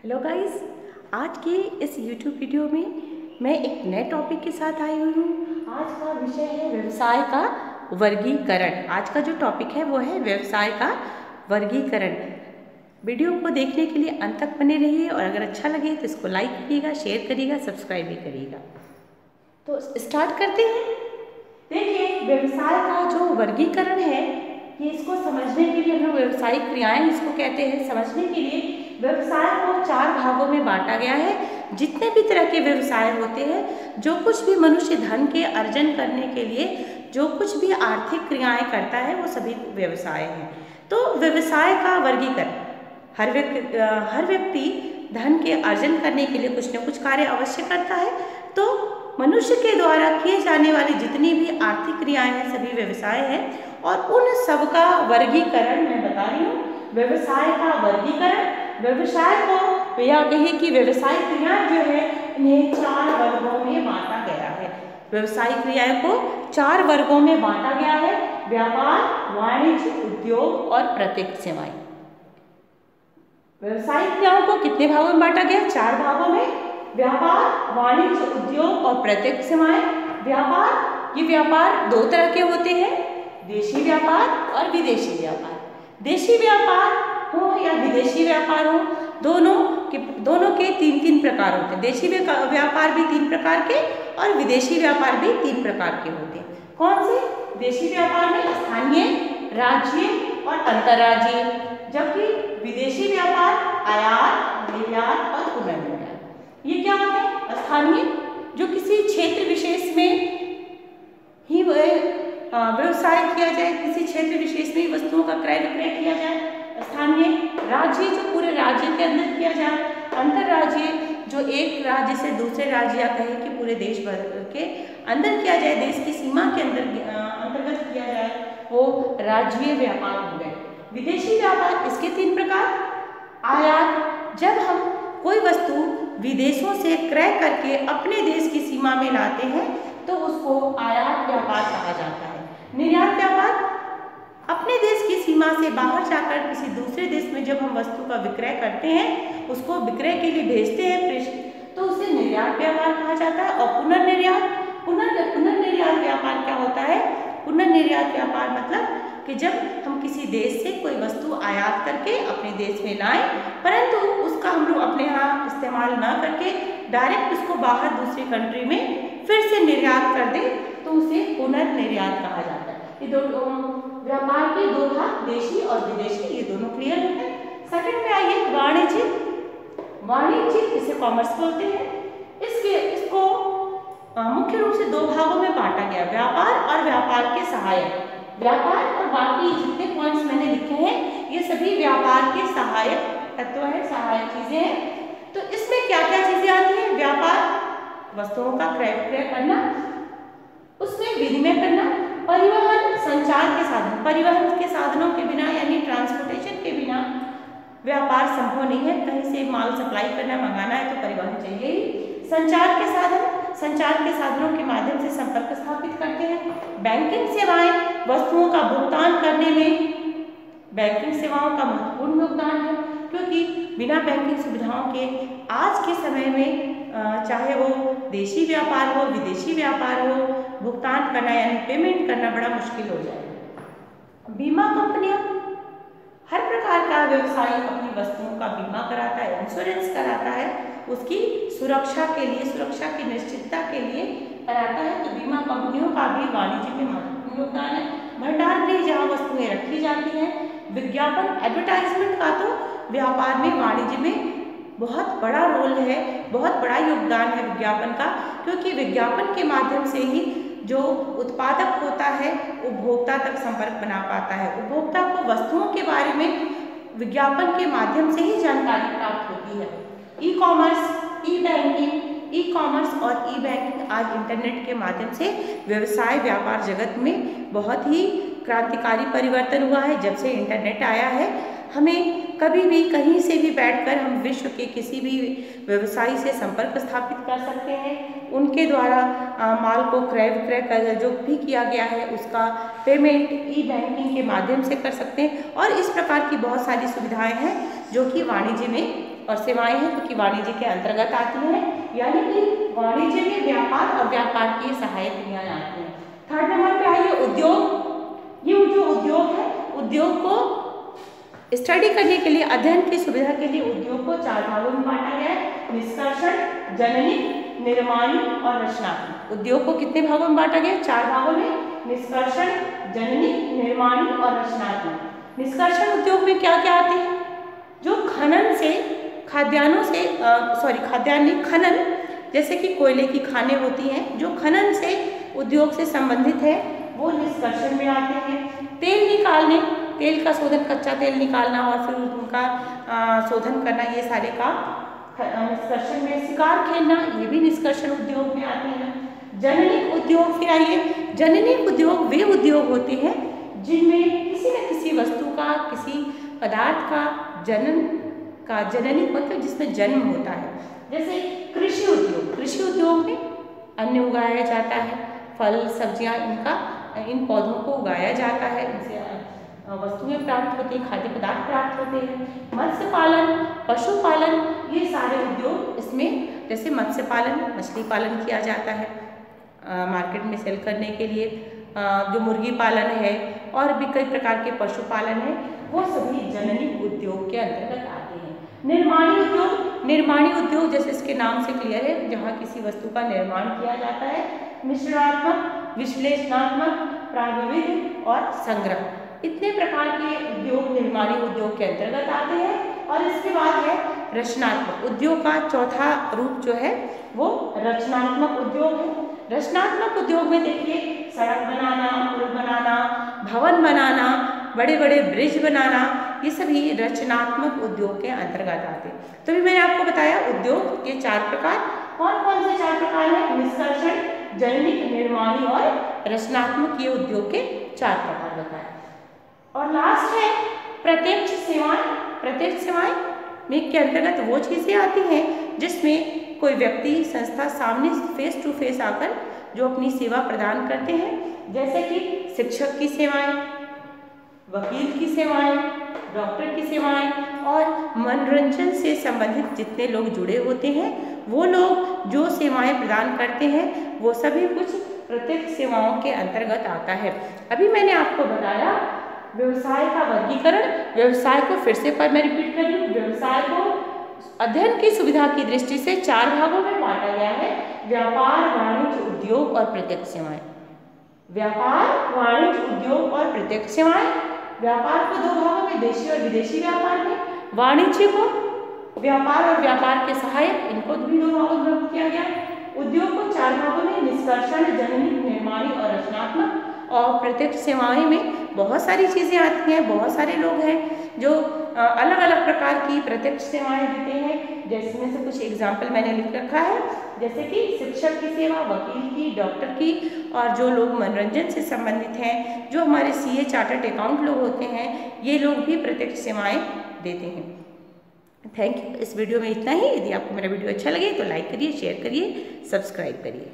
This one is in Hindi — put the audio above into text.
हेलो गाइस, आज के इस YouTube वीडियो में मैं एक नए टॉपिक के साथ आई हुई हूँ। आज का विषय है व्यवसाय का वर्गीकरण। आज का जो टॉपिक है वो है व्यवसाय का वर्गीकरण। वीडियो को देखने के लिए अंत तक बने रहिए और अगर अच्छा लगे तो इसको लाइक करिएगा, शेयर करिएगा, सब्सक्राइब भी करिएगा। तो स्टार्ट करते हैं। देखिए, व्यवसाय का जो वर्गीकरण है ये इसको समझने के लिए हम लोग व्यवसायिक क्रियाएं इसको कहते हैं। समझने के लिए व्यवसाय को 4 भागों में बांटा गया है। जितने भी तरह के व्यवसाय होते हैं, जो कुछ भी मनुष्य धन के अर्जन करने के लिए जो कुछ भी आर्थिक क्रियाएं करता है वो सभी व्यवसाय हैं। तो व्यवसाय का वर्गीकरण, हर व्यक्ति धन के अर्जन करने के लिए कुछ न कुछ कार्य अवश्य करता है। तो मनुष्य के द्वारा किए जाने वाली जितनी भी आर्थिक क्रियाएं हैं सभी व्यवसाय हैं और उन सब का वर्गीकरण मैं बता रही हूँ। व्यवसाय का वर्गीकरण, व्यवसाय को या कहिए कि व्यवसायिक क्रियाएं जो है इन्हें 4 वर्गों में बांटा गया है। व्यवसायिक क्रियाओं को 4 वर्गों में बांटा गया है: व्यापार, वाणिज्य, उद्योग और प्रत्यक्ष सेवाएं। व्यवसायिक क्रियाओं को कितने भागों में बांटा गया? 4 भागों में: व्यापार, वाणिज्य, उद्योग और प्रत्यक्ष सेवाएं। व्यापार, ये व्यापार 2 तरह के होते हैं: देशी व्यापार और विदेशी व्यापार। देशी व्यापार हो या विदेशी व्यापार हो, दोनों के 3 प्रकार होते हैं। देशी व्यापार भी 3 प्रकार के और विदेशी व्यापार भी 3 प्रकार के होते हैं। कौन से? देशी व्यापार में स्थानीय, राज्यीय और अंतर्राज्यीय, जबकि विदेशी व्यापार आयात, निर्यात और पुनर्निर्यात। ये क्या होते हैं? स्थानीय, जो किसी क्षेत्र विशेष में ही व्यवसाय किया जाए, किसी क्षेत्र विशेष में वस्तुओं का क्रय विक्रय किया जाए। स्थानीय, राज्य, जो पूरे राज्य के अंदर किया जाए। अंतर्राज्यीय, जो एक राज्य से दूसरे राज्य या कहें कि पूरे देश भर के अंदर किया जाए, देश की सीमा के अंतर्गत किया जाए, वो राज्यीय व्यापार हो गए। विदेशी व्यापार, इसके 3 प्रकार: आयात, जब हम कोई वस्तु विदेशों से क्रय करके अपने देश की सीमा में लाते हैं तो उसको आयात व्यापार कहा जाता है। निर्यात व्यापार, अपने देश की सीमा से बाहर जाकर किसी दूसरे देश में जब हम वस्तु का विक्रय करते हैं, उसको विक्रय के लिए भेजते हैं तो उसे निर्यात व्यापार कहा जाता है। और पुनर्निर्यात व्यापार क्या होता है? पुनर्निर्यात व्यापार मतलब कि जब हम किसी देश से कोई वस्तु आयात करके अपने देश में लाएं, परंतु उसका हम लोग अपने यहाँ इस्तेमाल ना करके डायरेक्ट उसको बाहर दूसरी कंट्री में फिर से निर्यात कर दें तो उसे पुनर्निर्यात कहा जाता है। ये व्यापार के 2 भाग, देशी और विदेशी, ये दोनों क्लियर होते हैं। सेकंड में आइए वाणिज्य। वाणिज्य, इसे कॉमर्स बोलते हैं। इसको मुख्य रूप से 2 भागों में बांटा गया: व्यापार और व्यापार के सहायक। व्यापार और बाकी जितने पॉइंट्स मैंने लिखे हैं ये सभी व्यापार के सहायक तत्व हैं, सहायक चीजें हैं। तो इसमें क्या क्या चीजें आती हैं? व्यापार, वस्तुओं का क्रय विक्रय करना, उसमें विनिमय करना, परिवहन, संचार के साधन। परिवहन के साधनों के बिना यानी ट्रांसपोर्टेशन के बिना व्यापार संभव नहीं है। कहीं से माल सप्लाई करना, मंगाना है तो परिवहन चाहिए ही। संचार के साधन, संचार के साधनों के माध्यम से संपर्क स्थापित करते हैं। बैंकिंग सेवाएं, वस्तुओं का भुगतान करने में बैंकिंग सेवाओं का महत्वपूर्ण योगदान है, क्योंकि बिना बैंकिंग सुविधाओं के आज के समय में चाहे वो देशी व्यापार हो, विदेशी व्यापार हो, भुगतान करना यानी पेमेंट करना बड़ा मुश्किल हो जाएगा। बीमा कंपनियां, हर प्रकार का व्यवसाय अपनी वस्तुओं का बीमा कराता है, इंश्योरेंस कराता है, उसकी सुरक्षा के लिए, सुरक्षा की निश्चितता के लिए कराता है। तो बीमा कंपनियों का भी वाणिज्य में महत्वपूर्ण योगदान है। भंडार गृह, जहाँ वस्तुएं रखी जाती हैं। विज्ञापन, एडवर्टाइजमेंट का तो व्यापार में, वाणिज्य में बहुत बड़ा रोल है, बहुत बड़ा योगदान है विज्ञापन का, क्योंकि विज्ञापन के माध्यम से ही जो उत्पादक होता है उपभोक्ता तक संपर्क बना पाता है। उपभोक्ता को वस्तुओं के बारे में विज्ञापन के माध्यम से ही जानकारी प्राप्त होती है। ई कॉमर्स, ई बैंकिंग, ई कॉमर्स और ई बैंकिंग आज इंटरनेट के माध्यम से व्यवसाय व्यापार जगत में बहुत ही क्रांतिकारी परिवर्तन हुआ है। जब से इंटरनेट आया है हमें कभी भी कहीं से भी बैठकर हम विश्व के किसी भी व्यवसायी से संपर्क स्थापित कर सकते हैं। उनके द्वारा माल को क्रय विक्रय कर जो भी किया गया है उसका पेमेंट ई-बैंकिंग के माध्यम से कर सकते हैं। और इस प्रकार की बहुत सारी सुविधाएं हैं जो कि वाणिज्य में और सेवाएं हैं जो कि वाणिज्य के अंतर्गत आती हैं, यानी कि वाणिज्य में व्यापार और व्यापार की सहायक क्रियाएं आती हैं। थर्ड नंबर पे आइए उद्योग। ये जो उद्योग है, उद्योग को स्टडी करने के लिए, अध्ययन की सुविधा के लिए उद्योग को 4 भागों में बांटा गया है: निष्कर्षण, जननिक, निर्माणी और रचनात्मक। उद्योग को कितने भागों में बांटा गया? 4 भागों में: निष्कर्षण, जननिक, निर्माणी और रचनात्मक। निष्कर्षण उद्योग में क्या क्या आते हैं? जो खनन से, खाद्यान्नों से खाद्यान्न नहीं, खनन, जैसे कि कोयले की खानें होती हैं, जो खनन से उद्योग से संबंधित है वो निष्कर्षण में आते हैं। तेल निकालने, तेल का शोधन, कच्चा तेल निकालना और फिर उनका शोधन करना, ये सारे का निष्कर्षण में। शिकार खेलना, ये भी निष्कर्षण उद्योग में आते हैं। जननिक उद्योग, फिर आइए जननिक उद्योग, वे उद्योग होते हैं जिनमें किसी न किसी वस्तु का, किसी पदार्थ का जननिक मतलब जिसमें जन्म होता है। जैसे कृषि उद्योग, कृषि उद्योग में अन्न उगाया जाता है, फल सब्जियां, इन पौधों को उगाया जाता है, इनसे वस्तुएं प्राप्त होती हैं, खाद्य पदार्थ प्राप्त होते हैं। मत्स्य पालन, पशुपालन, ये सारे उद्योग इसमें, जैसे मत्स्य पालन, मछली पालन किया जाता है मार्केट में सेल करने के लिए। जो मुर्गी पालन है और भी कई प्रकार के पशुपालन है, वो सभी जननिक उद्योग के अंतर्गत आते हैं। निर्माणी उद्योग, निर्माणी उद्योग जैसे इसके नाम से क्लियर है, जहाँ किसी वस्तु का निर्माण किया जाता है। मिश्रणात्मक, विश्लेषणात्मक, प्रागविधिक और संग्रह, इतने प्रकार के उद्योग निर्माणी उद्योग के अंतर्गत आते हैं। और इसके बाद है रचनात्मक उद्योग का चौथा रूप जो है वो रचनात्मक उद्योग है। रचनात्मक उद्योग में देखिए, सड़क बनाना, पुल बनाना, भवन बनाना, बड़े बड़े ब्रिज बनाना, ये सभी रचनात्मक उद्योग के अंतर्गत आते हैं। तो भी मैंने आपको बताया उद्योग के 4 प्रकार। कौन कौन से 4 प्रकार हैं? निष्कर्षण, जननिक, निर्माणी और रचनात्मक, ये उद्योग के 4 प्रकार बताए। और लास्ट है प्रत्यक्ष सेवाएं। प्रत्यक्ष सेवाएं में के अंतर्गत वो चीज़ें आती हैं जिसमें कोई व्यक्ति, संस्था सामने फेस टू फेस आकर जो अपनी सेवा प्रदान करते हैं, जैसे कि शिक्षक की सेवाएं, वकील की सेवाएं, डॉक्टर की सेवाएं और मनोरंजन से संबंधित जितने लोग जुड़े होते हैं, वो लोग जो सेवाएं प्रदान करते हैं, वो सभी कुछ प्रत्यक्ष सेवाओं के अंतर्गत आता है। अभी मैंने आपको बताया व्यवसाय का वर्गीकरण। व्यवसाय को फिर से मैं रिपीट कर रही हूँ, व्यवसाय को अध्ययन की सुविधा की दृष्टि से 4 भागों में बांटा गया है: व्यापार, वाणिज्य, उद्योग और प्रत्यक्ष सेवाएं। व्यापार, वाणिज्य, उद्योग और प्रत्यक्ष सेवाएं। व्यापार को 2 भागों में, देशी और विदेशी व्यापार में। वाणिज्य को व्यापार और व्यापार के सहायक, इनको भी 2 भागों में किया गया। उद्योग को 4 भागों में, निष्कर्षण, जननिक, निर्माणी और रचनात्मक। और प्रत्यक्ष सेवाएं में बहुत सारी चीज़ें आती हैं, बहुत सारे लोग हैं जो अलग अलग प्रकार की प्रत्यक्ष सेवाएं देते हैं, जिसमें से कुछ एग्जाम्पल मैंने लिख रखा है, जैसे कि शिक्षक की सेवा, वकील की, डॉक्टर की, और जो लोग मनोरंजन से संबंधित हैं, जो हमारे CA चार्टर्ड अकाउंट लोग होते हैं, ये लोग भी प्रत्यक्ष सेवाएं देते हैं। Thank you. इस वीडियो में इतना ही। यदि आपको मेरा वीडियो अच्छा लगे तो लाइक करिए, शेयर करिए, सब्सक्राइब करिए।